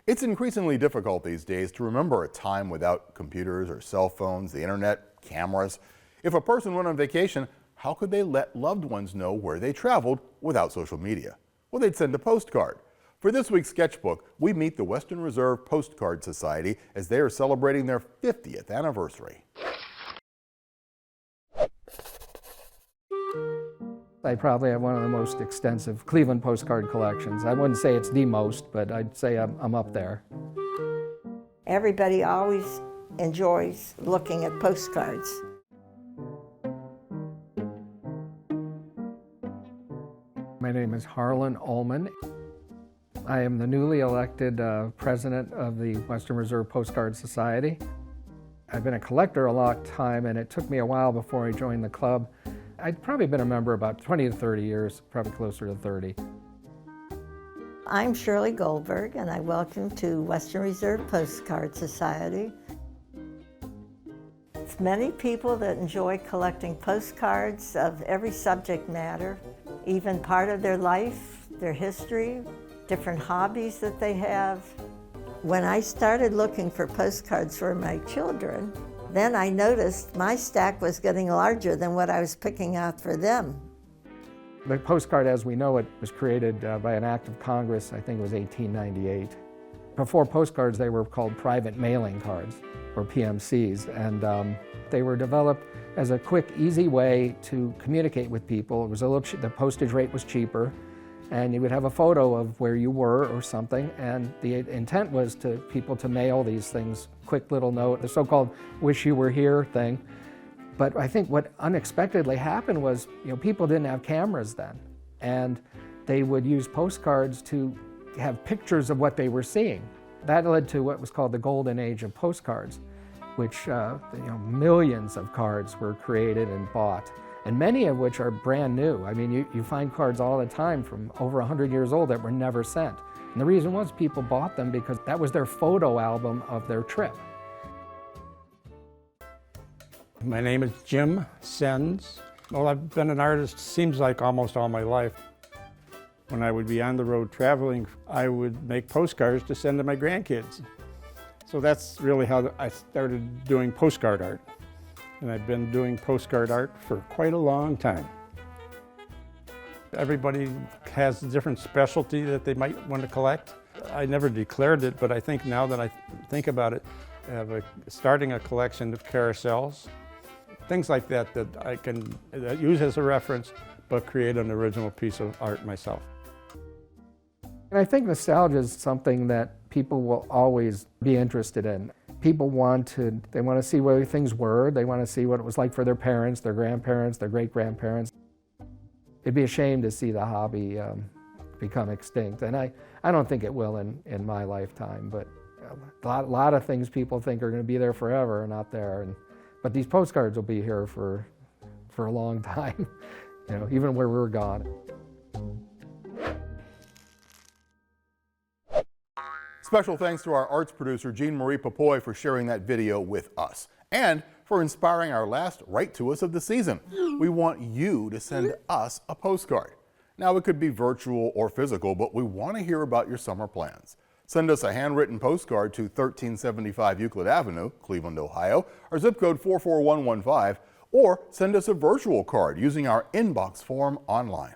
It's increasingly difficult these days to remember a time without computers or cell phones, the internet, cameras. If a person went on vacation, how could they let loved ones know where they traveled without social media? Well, they'd send a postcard. For this week's sketchbook, we meet the Western Reserve Postcard Society as they are celebrating their 50th anniversary. I probably have one of the most extensive Cleveland postcard collections. I wouldn't say it's the most, but I'd say I'm up there. Everybody always enjoys looking at postcards. My name is Harlan Ullman. I am the newly elected president of the Western Reserve Postcard Society. I've been a collector a long time, and it took me a while before I joined the club. I'd probably been a member about 20 to 30 years, probably closer to 30. I'm Shirley Goldberg, and I welcome to Western Reserve Postcard Society. It's many people that enjoy collecting postcards of every subject matter, even part of their life, their history, different hobbies that they have. When I started looking for postcards for my children, then I noticed my stack was getting larger than what I was picking out for them. The postcard as we know it was created by an act of Congress, I think it was 1898. Before postcards, they were called private mailing cards, or PMCs, and they were developed as a quick, easy way to communicate with people. It was the postage rate was cheaper, and you would have a photo of where you were or something, and the intent was to people to mail these things, quick little note, the so-called wish you were here thing. But I think what unexpectedly happened was, people didn't have cameras then, and they would use postcards to have pictures of what they were seeing. That led to what was called the golden age of postcards, which millions of cards were created and bought, and many of which are brand new. I mean, you find cards all the time from over 100 years old that were never sent. And the reason was people bought them because that was their photo album of their trip. My name is Jim Sens. Well, I've been an artist, seems like almost all my life. When I would be on the road traveling, I would make postcards to send to my grandkids. So that's really how I started doing postcard art. And I've been doing postcard art for quite a long time. Everybody has a different specialty that they might want to collect. I never declared it, but I think now that I think about it, I have starting a collection of carousels, things like that that I can use as a reference, but create an original piece of art myself. And I think nostalgia is something that people will always be interested in. People want to see where things were, they want to see what it was like for their parents, their grandparents, their great-grandparents. It'd be a shame to see the hobby become extinct, and I don't think it will in my lifetime, but a lot of things people think are going to be there forever are not there, but these postcards will be here for a long time, even where we're gone. Special thanks to our arts producer, Jean Marie Papoy, for sharing that video with us and for inspiring our last Write to Us of the season. We want you to send us a postcard. Now, it could be virtual or physical, but we want to hear about your summer plans. Send us a handwritten postcard to 1375 Euclid Avenue, Cleveland, Ohio, our zip code 44115, or send us a virtual card using our inbox form online.